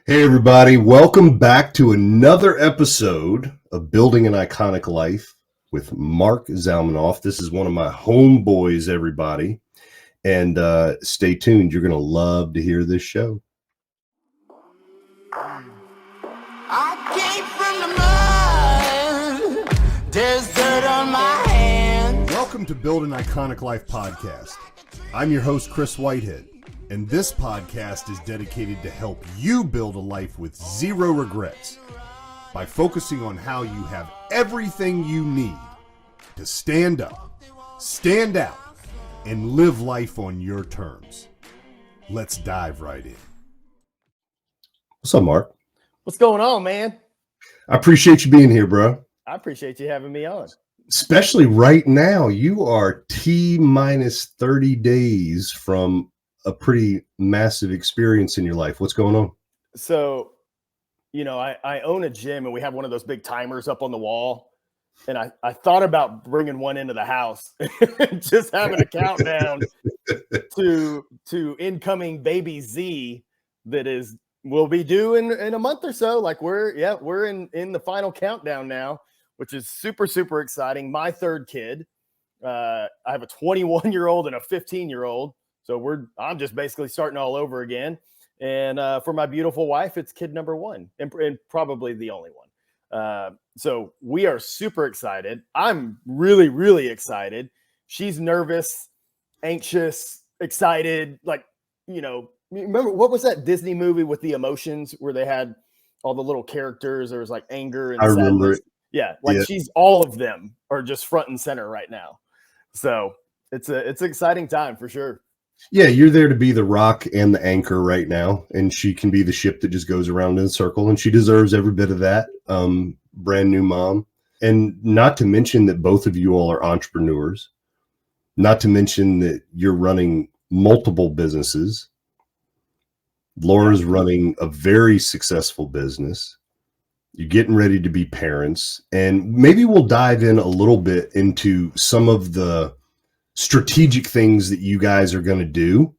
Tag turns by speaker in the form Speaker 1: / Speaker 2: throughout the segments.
Speaker 1: Hey, everybody. Welcome back to another episode of Building an Iconic Life with Marc Zalmanoff. This is one of my homeboys, everybody. And stay tuned. You're going to love to hear this show.
Speaker 2: I came from the mud. There's dirt on my hands.
Speaker 1: Welcome to Build an Iconic Life podcast. I'm your host, Chris Whitehead. And this podcast is dedicated to help you build a life with zero regrets by focusing on how you have everything you need to stand up, stand out, and live life on your terms. Let's dive right in. What's up, Marc?
Speaker 3: What's going on, man?
Speaker 1: I appreciate you being here, bro.
Speaker 3: I appreciate you having me on.
Speaker 1: Especially right now. You are T-minus 30 days from a pretty massive experience in your life. What's going on?
Speaker 3: So, I own a gym and we have one of those big timers up on the wall. And I thought about bringing one into the house, just having a countdown to incoming baby Z that will be due in a month or so. Like we're in the final countdown now, which is super, super exciting. My third kid. I have a 21-year-old and a 15-year-old. So I'm just basically starting all over again. And for my beautiful wife, it's kid number one and probably the only one. So we are super excited. I'm really, really excited. She's nervous, anxious, excited. Remember what was that Disney movie with the emotions where they had all the little characters? There was like anger and
Speaker 1: I
Speaker 3: sadness.
Speaker 1: remember it.
Speaker 3: Yeah. She's all of them are just front and center right now. So it's an exciting time for sure.
Speaker 1: Yeah, you're there to be the rock and the anchor right now, and she can be the ship that just goes around in a circle, and she deserves every bit of that. Brand new mom. And not to mention that both of you all are entrepreneurs, not to mention that you're running multiple businesses. Laura's running a very successful business. You're getting ready to be parents, and maybe we'll dive in a little bit into some of the strategic things that you guys are going to do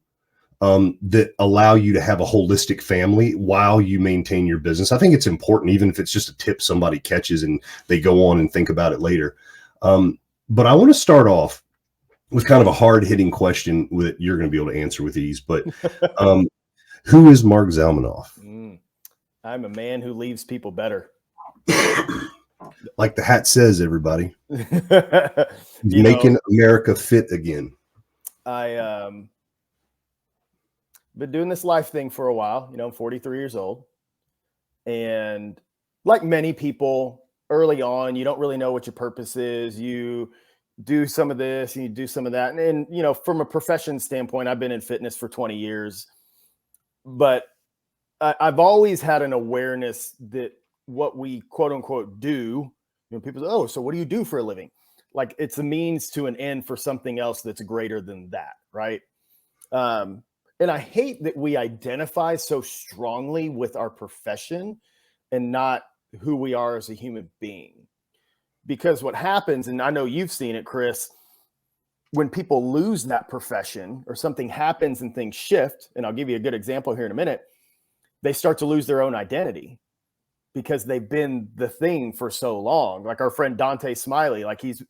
Speaker 1: that allow you to have a holistic family while you maintain your business. I think it's important, even if it's just a tip somebody catches and they go on and think about it later. But I want to start off with kind of a hard-hitting question that you're going to be able to answer with ease. But who is Marc Zalmanoff?
Speaker 3: I'm a man who leaves people better.
Speaker 1: Like the hat says, everybody. Making America fit again.
Speaker 3: I been doing this life thing for a while. I'm 43 years old. And like many people early on, you don't really know what your purpose is. You do some of this and you do some of that. And from a profession standpoint, I've been in fitness for 20 years. But I've always had an awareness that what we quote unquote do, people say, oh, so what do you do for a living? Like it's a means to an end for something else that's greater than that. Right. And I hate that we identify so strongly with our profession and not who we are as a human being. Because what happens, and I know you've seen it, Chris, when people lose that profession or something happens and things shift, and I'll give you a good example here in a minute, they start to lose their own identity because they've been the thing for so long. Like our friend Dante Smiley, like he's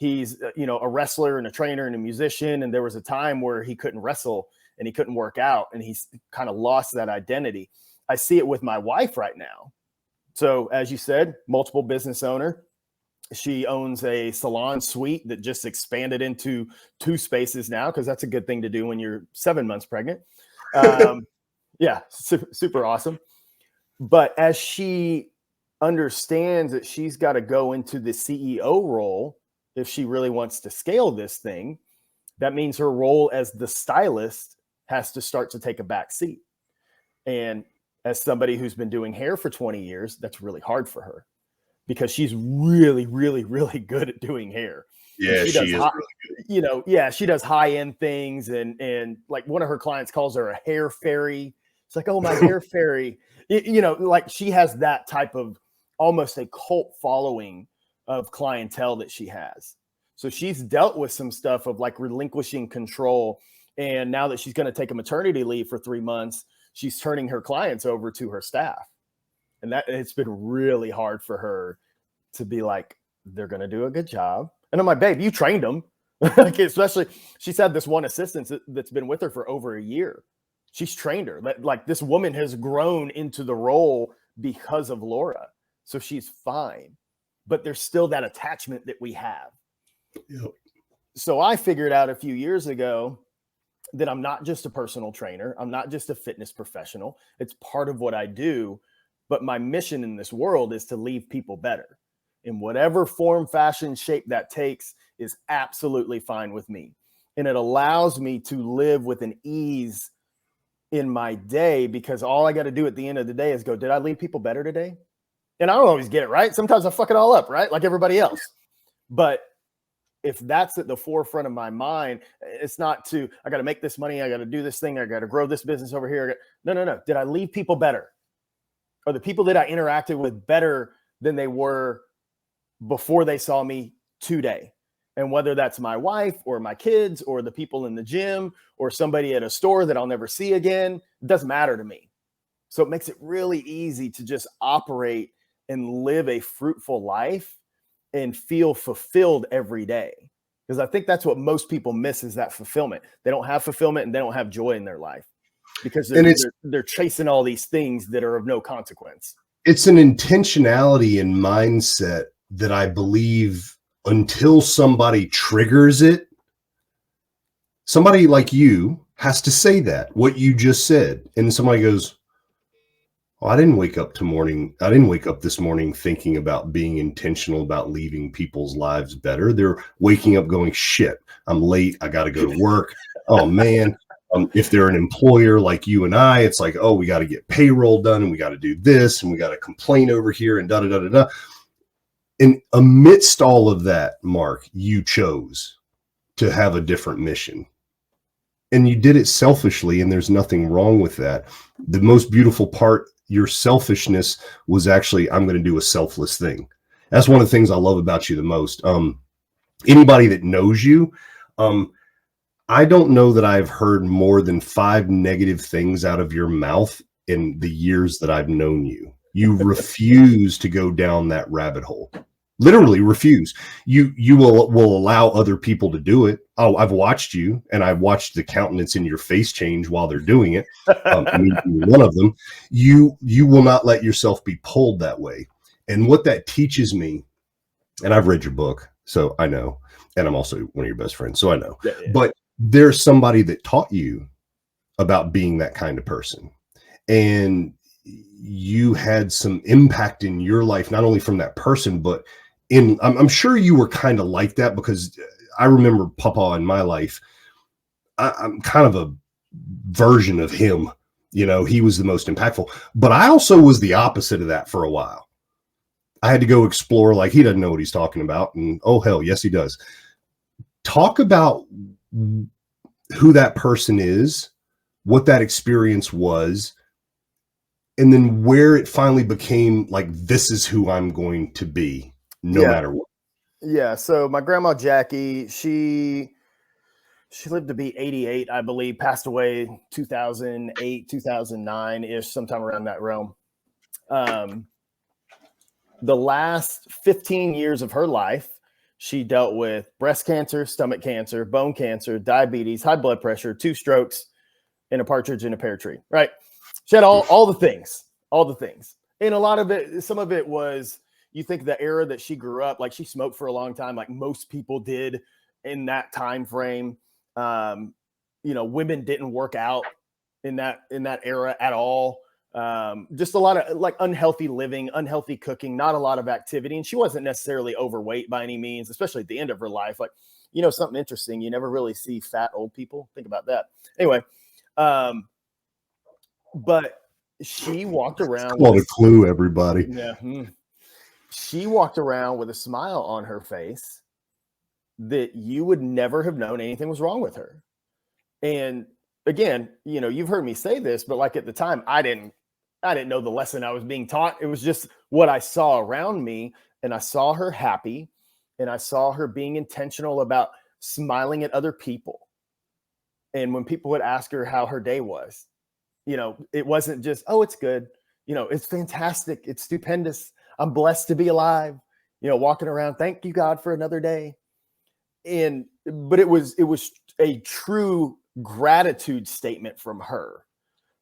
Speaker 3: a wrestler and a trainer and a musician. And there was a time where he couldn't wrestle and he couldn't work out and he's kind of lost that identity. I see it with my wife right now. So as you said, multiple business owner. She owns a salon suite that just expanded into 2 spaces now, because that's a good thing to do when you're 7 months pregnant. Yeah, super awesome. But as she understands that she's got to go into the CEO role, if she really wants to scale this thing, that means her role as the stylist has to start to take a back seat. And as somebody who's been doing hair for 20 years, that's really hard for her because she's really, really, really good at doing hair.
Speaker 1: Yeah, she is really good.
Speaker 3: She does high-end things. And like one of her clients calls her a hair fairy. It's like, oh, my hair fairy. Like she has that type of almost a cult following of clientele that she has. So she's dealt with some stuff of like relinquishing control. And now that she's going to take a maternity leave for 3 months, she's turning her clients over to her staff. And that it's been really hard for her to be like, they're going to do a good job. And I'm like, babe, you trained them. Like, especially she's had this one assistant that's been with her for over a year. She's trained her. Like, this woman has grown into the role because of Laura. So she's fine, but there's still that attachment that we have.
Speaker 1: Yep.
Speaker 3: So I figured out a few years ago that I'm not just a personal trainer. I'm not just a fitness professional. It's part of what I do. But my mission in this world is to leave people better. In whatever form, fashion, shape that takes is absolutely fine with me. And it allows me to live with an ease in my day, because all I got to do at the end of the day is go, did I leave people better today? And I don't always get it right. Sometimes I fuck it all up, right? Like everybody else. But if that's at the forefront of my mind, it's not I got to make this money. I got to do this thing. I got to grow this business over here. No. Did I leave people better? Are the people that I interacted with better than they were before they saw me today? And whether that's my wife or my kids or the people in the gym or somebody at a store that I'll never see again, it doesn't matter to me. So it makes it really easy to just operate and live a fruitful life and feel fulfilled every day. Because I think that's what most people miss, is that fulfillment. They don't have fulfillment and they don't have joy in their life, because they're chasing all these things that are of no consequence.
Speaker 1: It's an intentionality and mindset that I believe, until somebody triggers it, somebody like you has to say that, what you just said. And somebody goes, oh, I didn't wake up this morning thinking about being intentional about leaving people's lives better. They're waking up going, shit, I'm late. I got to go to work. Oh man. If they're an employer like you and I, it's like, oh, we got to get payroll done and we got to do this and we got to complain over here and da da da da da. And amidst all of that, Marc, you chose to have a different mission. And you did it selfishly, and there's nothing wrong with that. The most beautiful part, your selfishness, was actually, I'm going to do a selfless thing. That's one of the things I love about you the most. Anybody that knows you, I don't know that I've heard more than 5 negative things out of your mouth in the years that I've known you. You refuse to go down that rabbit hole. Literally refuse. You will allow other people to do it. Oh, I've watched you, and I've watched the countenance in your face change while they're doing it. One of them, you will not let yourself be pulled that way. And what that teaches me, and I've read your book, so I know, and I'm also one of your best friends, so I know. Yeah. But there's somebody that taught you about being that kind of person, and you had some impact in your life, not only from that person, but I'm sure you were kind of like that, because I remember Papa in my life. I'm kind of a version of him. You know, he was the most impactful, but I also was the opposite of that for a while. I had to go explore, like, he doesn't know what he's talking about. And oh, hell, yes, he does. Talk about who that person is, what that experience was, and then where it finally became like, this is who I'm going to be, no matter what.
Speaker 3: Yeah. So my grandma, Jackie, she lived to be 88, I believe, passed away 2008, 2009-ish, sometime around that realm. The last 15 years of her life, she dealt with breast cancer, stomach cancer, bone cancer, diabetes, high blood pressure, 2 strokes, and a partridge in a pear tree, right? She had all the things. And a lot of it, some of it was, you think the era that she grew up, like, she smoked for a long time, like most people did in that time frame. Women didn't work out in that era at all. Just a lot of like unhealthy living, unhealthy cooking, not a lot of activity. And she wasn't necessarily overweight by any means, especially at the end of her life. Like, something interesting, you never really see fat old people. Think about that. Anyway, but she walked around
Speaker 1: with a clue, everybody.
Speaker 3: Yeah. She walked around with a smile on her face that you would never have known anything was wrong with her. And again, you've heard me say this, but like at the time, I didn't know the lesson I was being taught. It was just what I saw around me, and I saw her happy, and I saw her being intentional about smiling at other people. And when people would ask her how her day was, it wasn't just, oh, it's good. It's fantastic. It's stupendous. I'm blessed to be alive, walking around. Thank you, God, for another day. But it was a true gratitude statement from her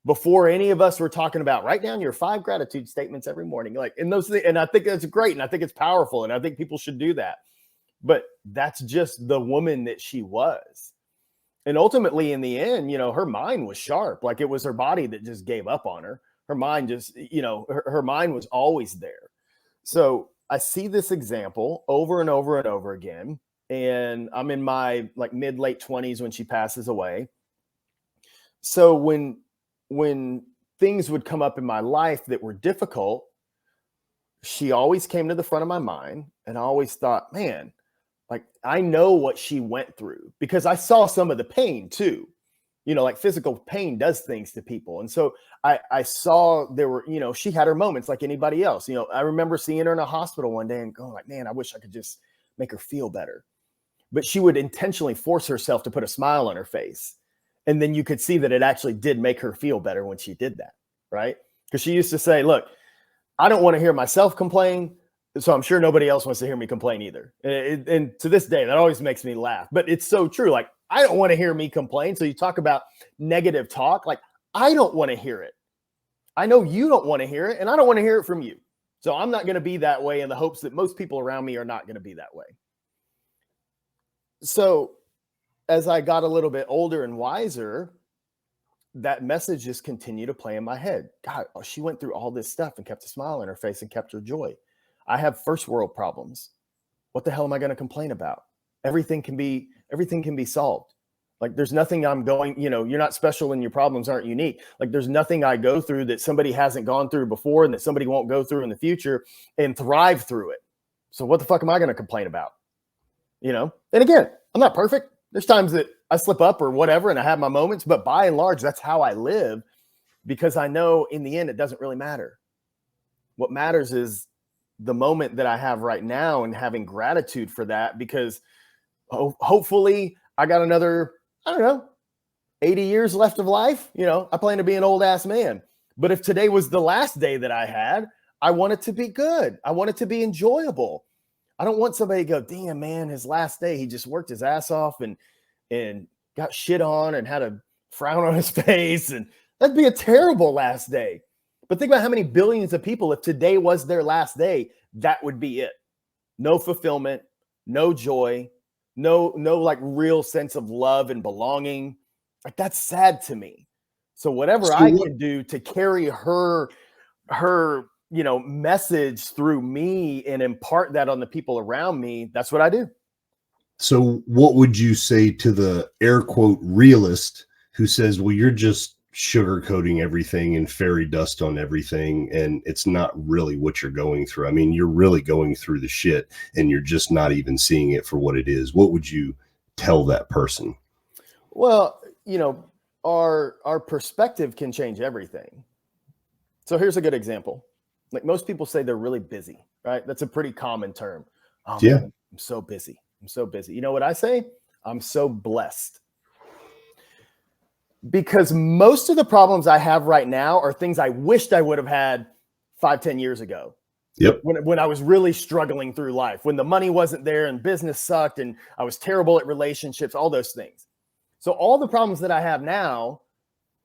Speaker 3: before any of us were talking about write down your 5 gratitude statements every morning. And I think that's great. And I think it's powerful. And I think people should do that. But that's just the woman that she was. And ultimately, in the end, her mind was sharp. Like, it was her body that just gave up on her. Her mind just, her mind was always there. So I see this example over and over and over again. And I'm in my mid late 20s when she passes away. So when things would come up in my life that were difficult, she always came to the front of my mind. And I always thought, man, I know what she went through, because I saw some of the pain too. Physical pain does things to people. And so I saw there were, she had her moments like anybody else. I remember seeing her in a hospital one day and going man, I wish I could just make her feel better. But she would intentionally force herself to put a smile on her face. And then you could see that it actually did make her feel better when she did that, right? Because she used to say, look, I don't want to hear myself complain, so I'm sure nobody else wants to hear me complain either. And to this day, that always makes me laugh. But it's so true. I don't want to hear me complain. So you talk about negative talk. I don't want to hear it. I know you don't want to hear it, and I don't want to hear it from you. So I'm not going to be that way in the hopes that most people around me are not going to be that way. So as I got a little bit older and wiser, that message just continued to play in my head. God, she went through all this stuff and kept a smile on her face and kept her joy. I have first world problems. What the hell am I going to complain about? Everything can be solved. There's nothing I'm going, you're not special and your problems aren't unique. There's nothing I go through that somebody hasn't gone through before and that somebody won't go through in the future and thrive through it. So what the fuck am I going to complain about? And again, I'm not perfect. There's times that I slip up or whatever, and I have my moments, but by and large, that's how I live, because I know in the end, it doesn't really matter. What matters is the moment that I have right now and having gratitude for that, because hopefully I got another, 80 years left of life. I plan to be an old ass man, but if today was the last day that I had, I want it to be good. I want it to be enjoyable. I don't want somebody to go, damn, man, his last day, he just worked his ass off and got shit on and had a frown on his face. And that'd be a terrible last day. But think about how many billions of people, if today was their last day, that would be it. No fulfillment, no joy, no real sense of love and belonging. That's sad to me. So whatever I can do to carry her message through me and impart that on the people around me, that's what I do.
Speaker 1: So what would you say to the air quote realist who says, well, you're just sugarcoating everything and fairy dust on everything, and it's not really what you're going through? I mean, you're really going through the shit and you're just not even seeing it for what it is. What would you tell that person?
Speaker 3: Well, our perspective can change everything. So here's a good example. Most people say they're really busy, right? That's a pretty common term. Oh,
Speaker 1: yeah.
Speaker 3: Man, I'm so busy. I'm so busy. You know what I say? I'm so blessed. Because most of the problems I have right now are things I wished I would have had 5-10 years ago.
Speaker 1: Yep.
Speaker 3: When I was really struggling through life, when the money wasn't there and business sucked and I was terrible at relationships, all those things. So all the problems that I have now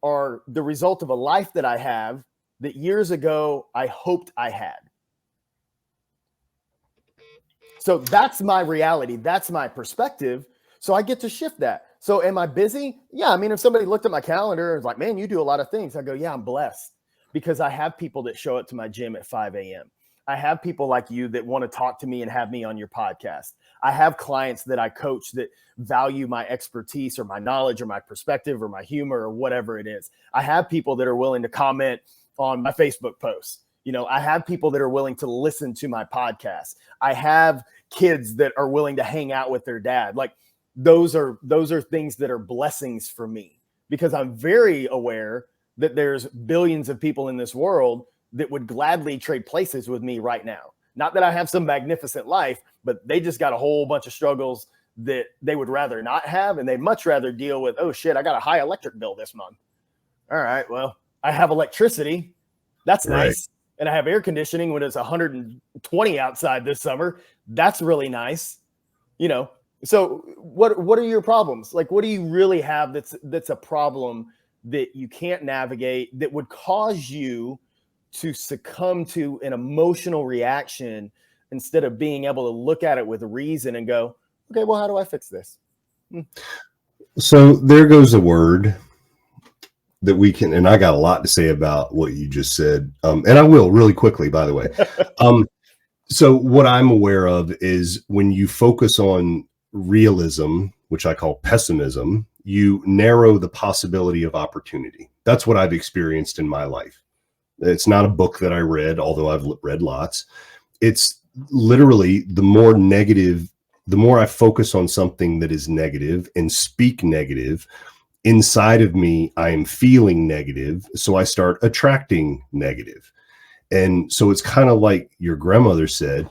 Speaker 3: are the result of a life that I have that years ago I hoped I had. So that's my reality. That's my perspective. So I get to shift that. So am I busy? Yeah. I mean, if somebody looked at my calendar and was like, man, you do a lot of things, I go, yeah, I'm blessed, because I have people that show up to my gym at 5 a.m. I have people like you that want to talk to me and have me on your podcast. I have clients that I coach that value my expertise or my knowledge or my perspective or my humor or whatever it is. I have people that are willing to comment on my Facebook posts. I have people that are willing to listen to my podcast. I have kids that are willing to hang out with their dad. Those are things that are blessings for me, because I'm very aware that there's billions of people in this world that would gladly trade places with me right now. Not that I have some magnificent life, but they just got a whole bunch of struggles that they would rather not have. And they'd much rather deal with, oh shit, I got a high electric bill this month. All right, well, I have electricity. That's
Speaker 1: Right.
Speaker 3: nice. And I have air conditioning when it's 120 outside this summer. That's really nice. So what are your problems? Like, what do you really have that's a problem that you can't navigate, that would cause you to succumb to an emotional reaction instead of being able to look at it with reason and go, okay, well, how do I fix this?
Speaker 1: So there goes a word that we can, and I got a lot to say about what you just said. And I will really quickly, by the way. So what I'm aware of is when you focus on realism, which I call pessimism, you narrow the possibility of opportunity. That's what I've experienced in my life. It's not a book that I read, although I've read lots. It's literally the more negative, the more I focus on something that is negative and speak negative, inside of me, I am feeling negative. So I start attracting negative. And so it's kind of like your grandmother said,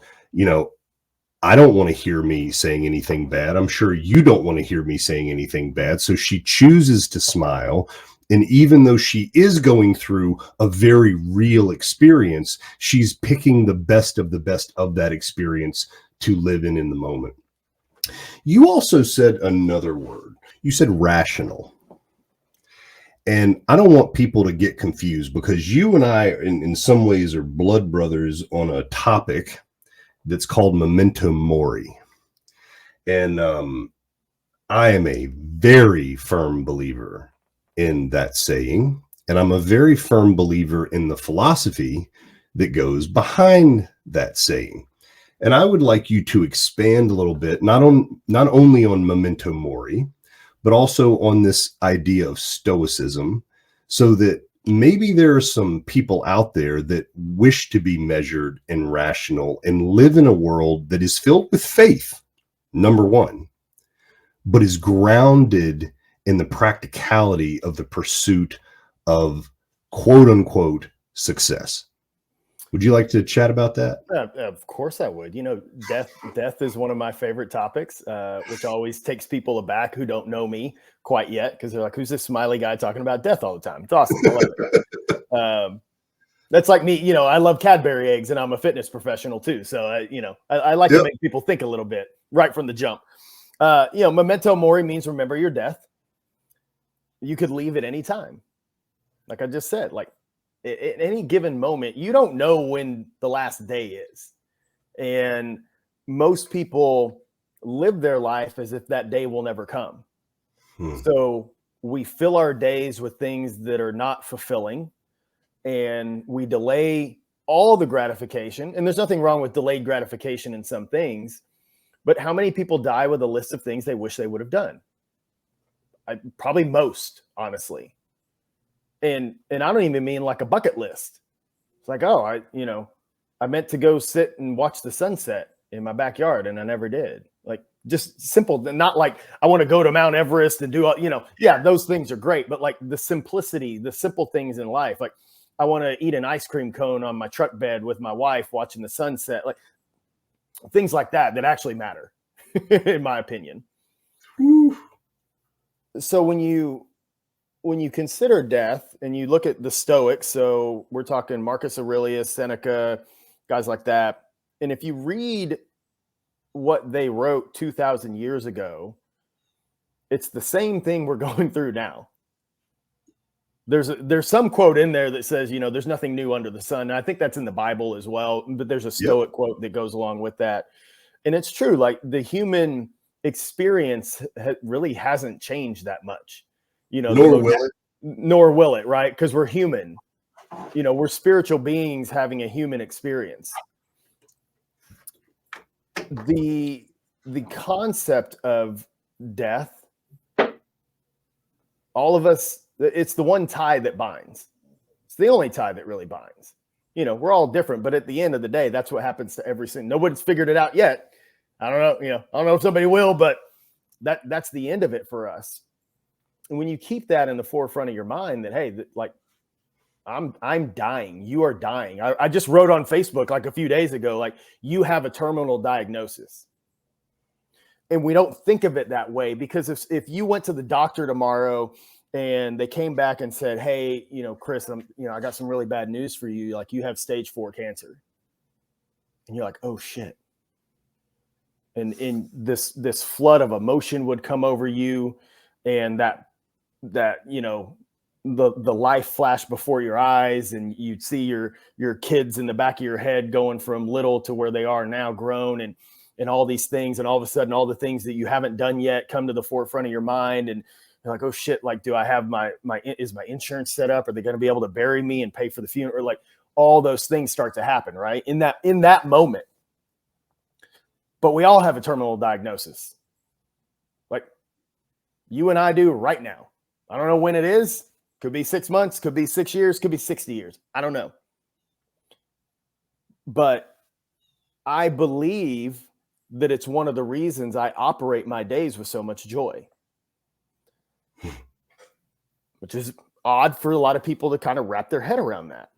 Speaker 1: I don't want to hear me saying anything bad. I'm sure you don't want to hear me saying anything bad. So she chooses to smile. And even though she is going through a very real experience, she's picking the best of that experience to live in the moment. You also said another word. You said rational. And I don't want people to get confused, because you and I, in some ways, are blood brothers on a topic that's called momento mori. And I am a very firm believer in that saying. And I'm a very firm believer in the philosophy that goes behind that saying. And I would like you to expand a little bit, not only on memento mori, but also on this idea of stoicism, so that maybe there are some people out there that wish to be measured and rational and live in a world that is filled with faith, number one, but is grounded in the practicality of the pursuit of quote unquote success. Would you like to chat about that?
Speaker 3: Of course I would. Death is one of my favorite topics, which always takes people aback who don't know me quite yet, because they're like, who's this smiley guy talking about death all the time? It's awesome. I love it. That's like me. I love Cadbury eggs, and I'm a fitness professional too. So, I like to make people think a little bit right from the jump. Memento mori means remember your death. You could leave at any time. Like I just said, like, at any given moment, you don't know when the last day is. And most people live their life as if that day will never come. So we fill our days with things that are not fulfilling, and we delay all the gratification. And there's nothing wrong with delayed gratification in some things, but how many people die with a list of things they wish they would have done? Probably most, honestly. And I don't even mean like a bucket list. It's like, oh, I meant to go sit and watch the sunset in my backyard, and I never did. Like, just simple, not like I want to go to Mount Everest and do all, those things are great, but like the simplicity, the simple things in life. Like, I want to eat an ice cream cone on my truck bed with my wife watching the sunset. Like, things like that actually matter, in my opinion. Whew. So when you consider death and you look at the Stoics, so we're talking Marcus Aurelius, Seneca, guys like that. And if you read what they wrote 2,000 years ago, it's the same thing we're going through now. There's some quote in there that says, there's nothing new under the sun. And I think that's in the Bible as well, but there's a Stoic quote that goes along with that. And it's true. Like, the human experience really hasn't changed that much. Nor will it, right? Because we're human. We're spiritual beings having a human experience. The concept of death, all of us, it's the one tie that binds. It's the only tie that really binds. We're all different, but at the end of the day, that's what happens to every single. Nobody's figured it out yet. I don't know. I don't know if somebody will, but that's the end of it for us. And when you keep that in the forefront of your mind, that, hey, like, I'm dying. You are dying. I just wrote on Facebook like a few days ago, like, you have a terminal diagnosis. And we don't think of it that way, because if you went to the doctor tomorrow And they came back and said, hey, Chris, I got some really bad news for you. Like, you have stage 4 cancer. And you're like, oh shit. And in this flood of emotion would come over you, and that the life flash before your eyes, and you'd see your kids in the back of your head going from little to where they are now, grown, and all these things, and all of a sudden all the things that you haven't done yet come to the forefront of your mind, and you're like, oh shit, like, do I have is my insurance set up? Are they going to be able to bury me and pay for the funeral? Or like, all those things start to happen, right? In that moment. But we all have a terminal diagnosis. Like you and I do right now. I don't know when it is. Could be 6 months, could be 6 years, could be 60 years. I don't know. But I believe that it's one of the reasons I operate my days with so much joy. Which is odd for a lot of people to kind of wrap their head around that.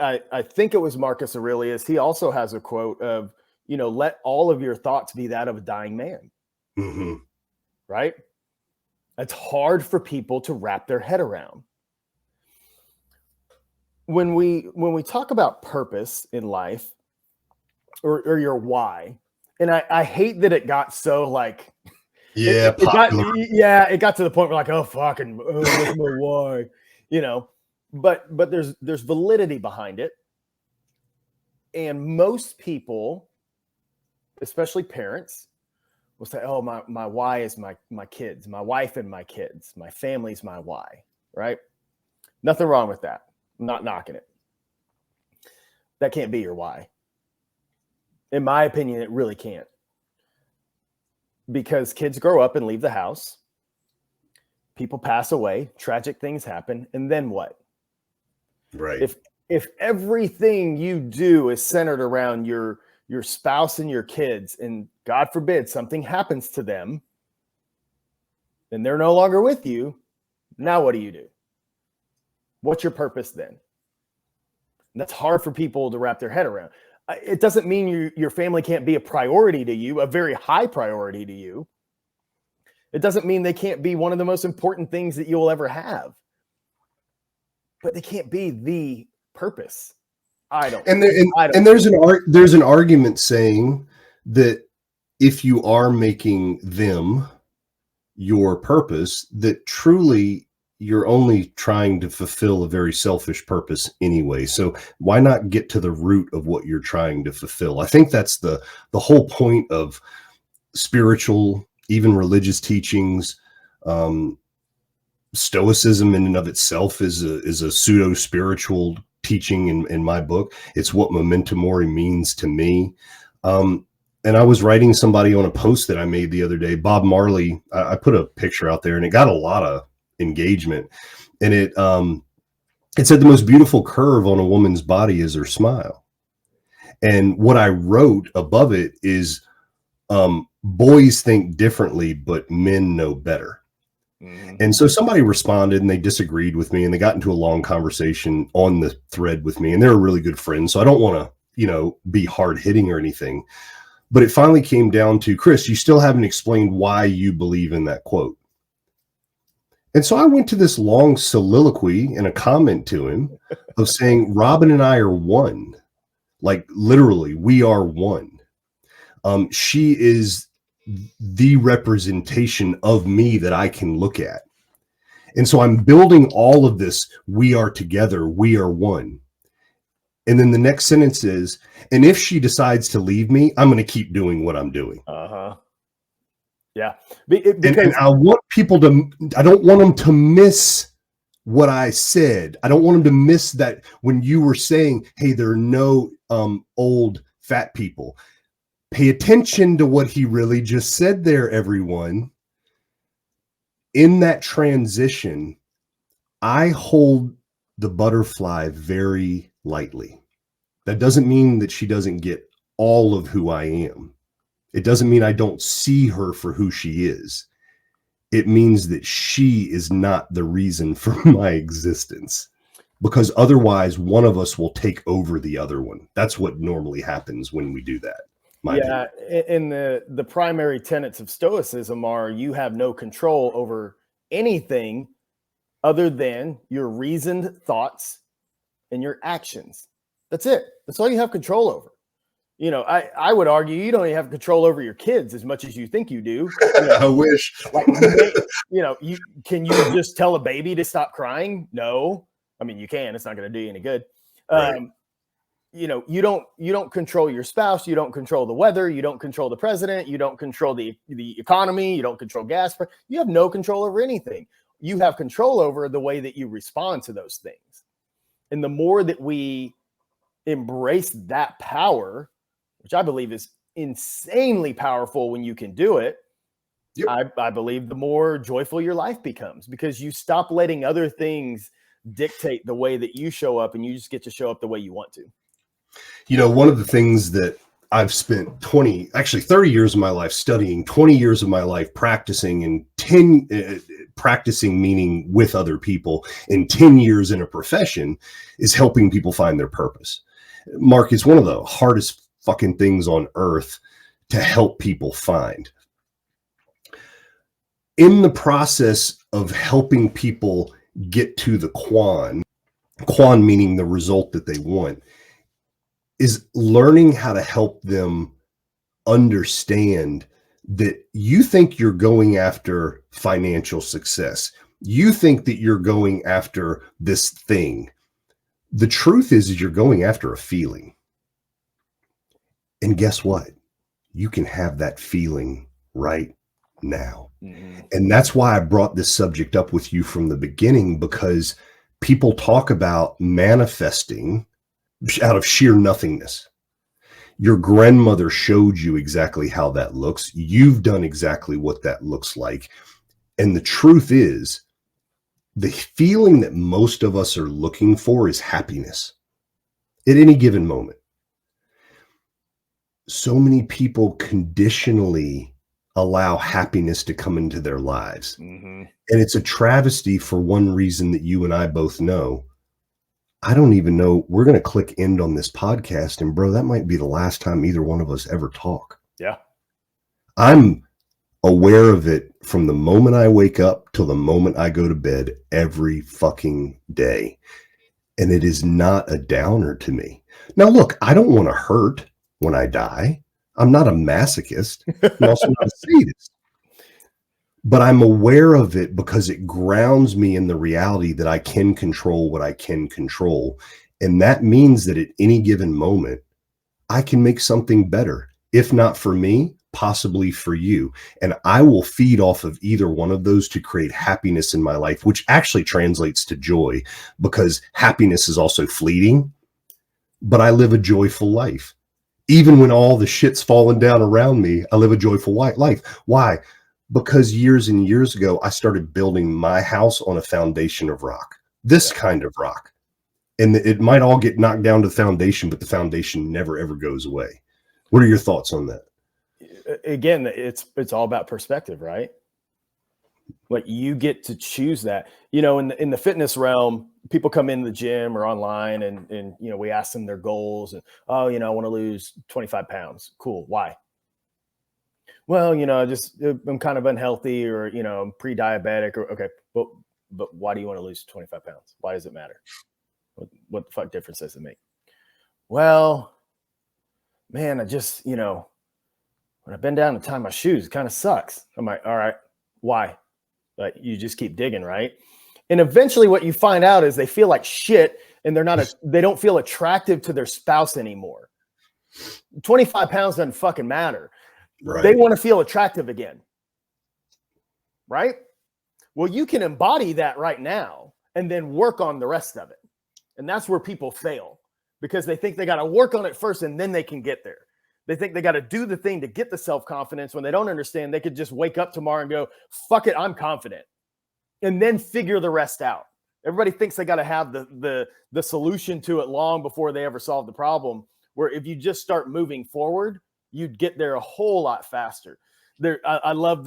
Speaker 3: I think it was Marcus Aurelius. He also has a quote of, let all of your thoughts be that of a dying man.
Speaker 1: Mm-hmm.
Speaker 3: Right? It's hard for people to wrap their head around. When we talk about purpose in life, or your why, and I hate that it got so like, it got to the point where like, oh fucking, what's my why, but there's validity behind it, and most people, especially parents, will say, oh, my why is my kids, my wife and my kids, my family's my why, right? Nothing wrong with that. I'm not knocking it. That can't be your why. In my opinion, it really can't. Because kids grow up and leave the house. People pass away. Tragic things happen. And then what?
Speaker 1: Right.
Speaker 3: If everything you do is centered around your spouse and your kids, and God forbid something happens to them and they're no longer with you, now what do you do? What's your purpose then? And that's hard for people to wrap their head around. It doesn't mean your family can't be a priority to you, a very high priority to you. It doesn't mean they can't be one of the most important things that you'll ever have. But they can't be the purpose. There's an argument saying that if you are making them your purpose, that truly you're only trying to fulfill a very selfish purpose anyway. So why not get to the root of what you're trying to fulfill? I think that's the whole point of spiritual, even religious teachings. Stoicism in and of itself is a pseudo spiritual teaching in my book. It's what momento mori means to me. And I was writing somebody on a post that I made the other day, Bob Marley. I put a picture out there and it got a lot of engagement, and it said the most beautiful curve on a woman's body is her smile. And what I wrote above it is, boys think differently, but men know better. Mm-hmm. And so somebody responded and they disagreed with me, and they got into a long conversation on the thread with me, and they're a really good friend. So I don't want to, be hard hitting or anything, but it finally came down to, Chris, you still haven't explained why you believe in that quote. And so I went to this long soliloquy and a comment to him of saying, Robin and I are one. Like literally, we are one. She is the representation of me that I can look at. And so I'm building all of this. We are together. We are one. And then the next sentence is, and if she decides to leave me, I'm going to keep doing what I'm doing. Uh-huh. Yeah.
Speaker 1: And I want people I don't want them to miss what I said. I don't want them to miss that when you were saying, hey, there are no old fat people. Pay attention to what he really just said there, everyone. In that transition, I hold the butterfly very lightly. That doesn't mean that she doesn't get all of who I am. It doesn't mean I don't see her for who she is. It means that she is not the reason for my existence, because otherwise one of us will take over the other one. That's what normally happens when we do that.
Speaker 3: And the primary tenets of Stoicism are you have no control over anything other than your reasoned thoughts and your actions. That's it. That's all you have control over. You know, I would argue you don't even have control over your kids as much as you think you do. You know,
Speaker 1: I wish.
Speaker 3: like, you know, can you just tell a baby to stop crying? No. I mean, you can. It's not going to do you any good.
Speaker 1: Right.
Speaker 3: You know, you don't control your spouse. You don't control the weather. You don't control the president. You don't control the economy. You don't control gas. You have no control over anything. You have control over the way that you respond to those things. And the more that we embrace that power, which I believe is insanely powerful when you can do it, yep. I believe the more joyful your life becomes, because you stop letting other things dictate the way that you show up, and you just get to show up the way you want to.
Speaker 1: You know, one of the things that I've spent 30 years of my life studying, 20 years of my life practicing, and 10 practicing meaning with other people, and 10 years in a profession is helping people find their purpose. Mark, it's one of the hardest fucking things on earth to help people find. In the process of helping people get to the quan meaning the result that they want, is learning how to help them understand that you think you're going after financial success. You think that you're going after this thing. The truth is you're going after a feeling. And guess what? You can have that feeling right now. Mm-hmm. And that's why I brought this subject up with you from the beginning, because people talk about manifesting out of sheer nothingness. Your grandmother showed you exactly how that looks. You've done exactly what that looks like. And the truth is, the feeling that most of us are looking for is happiness at any given moment. So many people conditionally allow happiness to come into their lives. Mm-hmm. And it's a travesty for one reason that you and I both know. I don't even know. We're going to click end on this podcast, and bro, that might be the last time either one of us ever talk.
Speaker 3: Yeah.
Speaker 1: I'm aware of it from the moment I wake up till the moment I go to bed every fucking day. And it is not a downer to me. Now, look, I don't want to hurt when I die. I'm not a masochist. I'm also not a sadist. But I'm aware of it because it grounds me in the reality that I can control what I can control. And that means that at any given moment, I can make something better. If not for me, possibly for you. And I will feed off of either one of those to create happiness in my life, which actually translates to joy, because happiness is also fleeting. But I live a joyful life. Even when all the shit's falling down around me, I live a joyful life. Why? Because years and years ago, I started building my house on a foundation of rock, this kind of rock. And it might all get knocked down to the foundation, but the foundation never, ever goes away. What are your thoughts on that?
Speaker 3: Again, it's all about perspective, right? Like, you get to choose that. You know, in the fitness realm, people come in the gym or online and you know, we ask them their goals, and, oh, you know, I want to lose 25 pounds. Cool. Why? Well, you know, I'm kind of unhealthy, or, you know, I'm pre-diabetic, or, okay, but why do you want to lose 25 pounds? Why does it matter? What the fuck difference does it make? Well, man, I just, you know, when I bend down to tie my shoes, it kind of sucks. I'm like, all right, why? But you just keep digging, right? And eventually what you find out is they feel like shit, and they don't feel attractive to their spouse anymore. 25 pounds doesn't fucking matter. Right. They want to feel attractive again. Right? Well, you can embody that right now and then work on the rest of it. And that's where people fail, because they think they got to work on it first and then they can get there. They think they got to do the thing to get the self-confidence, when they don't understand they could just wake up tomorrow and go, fuck it, I'm confident. And then figure the rest out. Everybody thinks they got to have the solution to it long before they ever solve the problem, where if you just start moving forward, you'd get there a whole lot faster. I love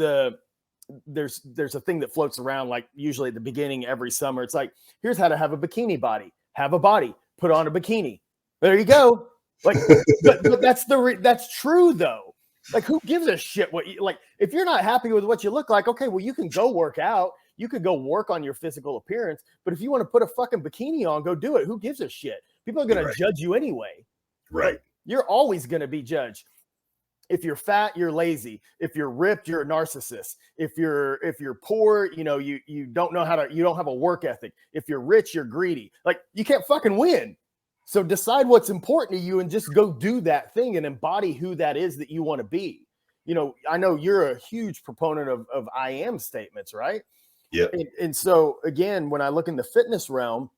Speaker 3: there's a thing that floats around, like usually at the beginning every summer. It's like, here's how to have a bikini body. Have a body, put on a bikini. There you go. Like, but that's true though. Like, who gives a shit what you like? If you're not happy with what you look like, okay, well, you can go work out. You could go work on your physical appearance, but if you want to put a fucking bikini on, go do it. Who gives a shit? People are going to judge you anyway.
Speaker 1: Right.
Speaker 3: Like, you're always going to be judged. If you're fat, you're lazy. If you're ripped, you're a narcissist. If you're poor, you know, you don't know you don't have a work ethic. If you're rich, you're greedy. Like, you can't fucking win. So decide what's important to you and just go do that thing and embody who that is that you want to be. You know, I know you're a huge proponent of I am statements, right?
Speaker 1: Yeah.
Speaker 3: And so again, when I look in the fitness realm,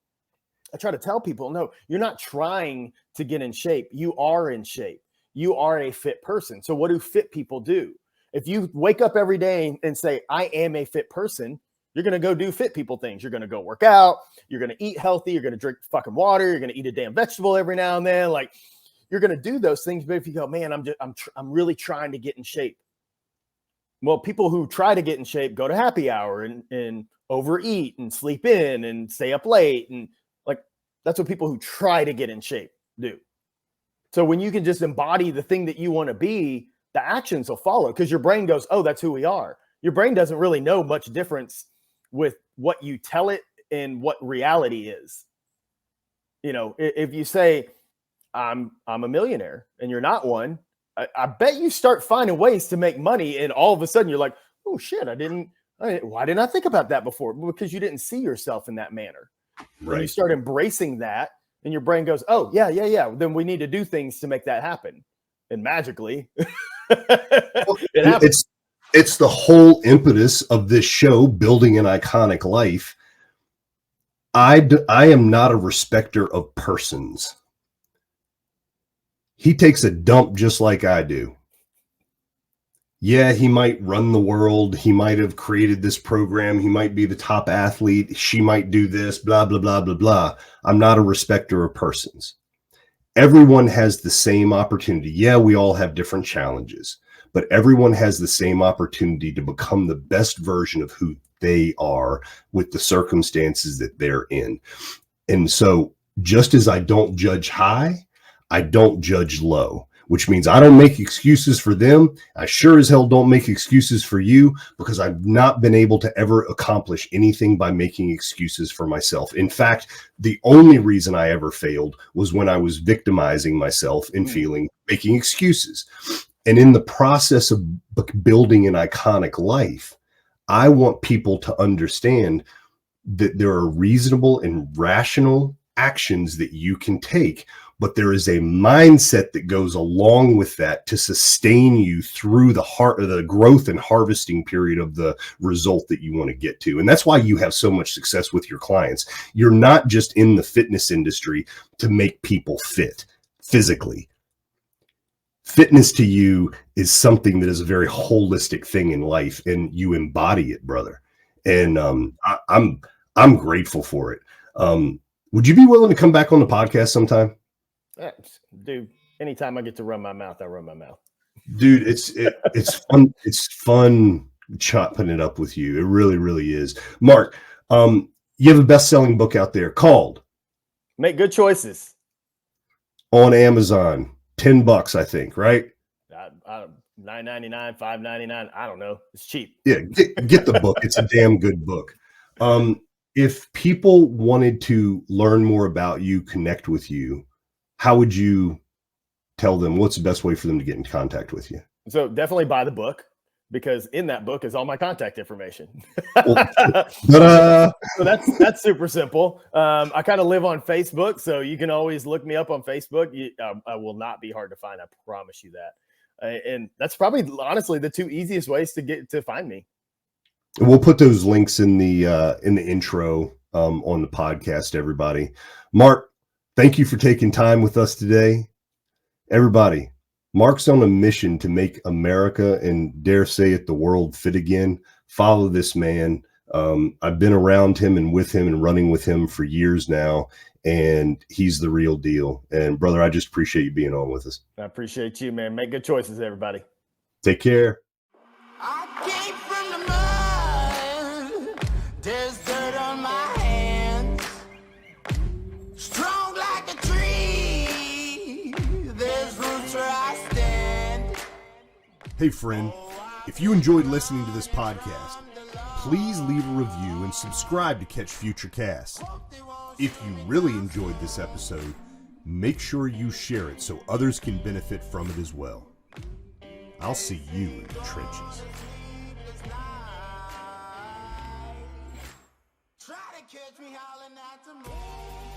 Speaker 3: I try to tell people, no, you're not trying to get in shape. You are in shape. You are a fit person. So what do fit people do? If you wake up every day and say, I am a fit person, you're going to go do fit people things. You're going to go work out. You're going to eat healthy. You're going to drink fucking water. You're going to eat a damn vegetable every now and then. Like, you're going to do those things. But if you go, man, I'm really trying to get in shape. Well, people who try to get in shape go to happy hour and overeat and sleep in and stay up late. And like, that's what people who try to get in shape do. So when you can just embody the thing that you want to be, the actions will follow, because your brain goes, oh, that's who we are. Your brain doesn't really know much difference with what you tell it and what reality is. You know, if you say, I'm a millionaire and you're not one, I bet you start finding ways to make money. And all of a sudden you're like, oh shit, why didn't I think about that before? Because you didn't see yourself in that manner. Right. And you start embracing that, and your brain goes, oh, yeah. Then we need to do things to make that happen. And magically, it happens.
Speaker 1: It's the whole impetus of this show, Building an Iconic Life. I am not a respecter of persons. He takes a dump just like I do. Yeah, he might run the world. He might have created this program. He might be the top athlete. She might do this, blah, blah, blah, blah, blah. I'm not a respecter of persons. Everyone has the same opportunity. Yeah, we all have different challenges, but everyone has the same opportunity to become the best version of who they are with the circumstances that they're in. And so just as I don't judge high, I don't judge low, which means I don't make excuses for them. I sure as hell don't make excuses for you, because I've not been able to ever accomplish anything by making excuses for myself. In fact, the only reason I ever failed was when I was victimizing myself and making excuses. And in the process of building an iconic life, I want people to understand that there are reasonable and rational actions that you can take, but there is a mindset that goes along with that to sustain you through the growth and harvesting period of the result that you want to get to. And that's why you have so much success with your clients. You're not just in the fitness industry to make people fit physically. Fitness to you is something that is a very holistic thing in life, and you embody it, brother. And I'm grateful for it. Would you be willing to come back on the podcast sometime?
Speaker 3: Dude, anytime I get to run my mouth, I run my mouth.
Speaker 1: Dude, it's fun. It's fun chopping it up with you. It really, really is. Marc, you have a best-selling book out there called
Speaker 3: Make Good Choices
Speaker 1: on Amazon. $10, I think, right?
Speaker 3: $9.99, $5.99. I don't know. It's cheap.
Speaker 1: Yeah, get the book. It's a damn good book. If people wanted to learn more about you, connect with you, how would you tell them? What's the best way for them to get in contact with you?
Speaker 3: So definitely buy the book, because in that book is all my contact information.
Speaker 1: So
Speaker 3: that's super simple. I kind of live on Facebook, so you can always look me up on Facebook. I will not be hard to find. I promise you that. And that's probably honestly the two easiest ways to find me.
Speaker 1: We'll put those links in the intro on the podcast, everybody. Marc, thank you for taking time with us today. Everybody, Marc's on a mission to make America, and dare say it, the world, fit again. Follow this man. I've been around him and with him and running with him for years now, and he's the real deal. And brother, I just appreciate you being on with us.
Speaker 3: I appreciate you, man. Make good choices, everybody.
Speaker 1: Take care.
Speaker 2: I came from the mud. There's dirt on my hands. Strong like a tree. There's roots where I stand.
Speaker 1: Hey friend, if you enjoyed listening to this podcast, Please leave a review and subscribe to catch future casts. If you really enjoyed this episode, make sure you share it so others can benefit from it as well. I'll see you in the trenches.
Speaker 2: Try to catch me howling at the moon.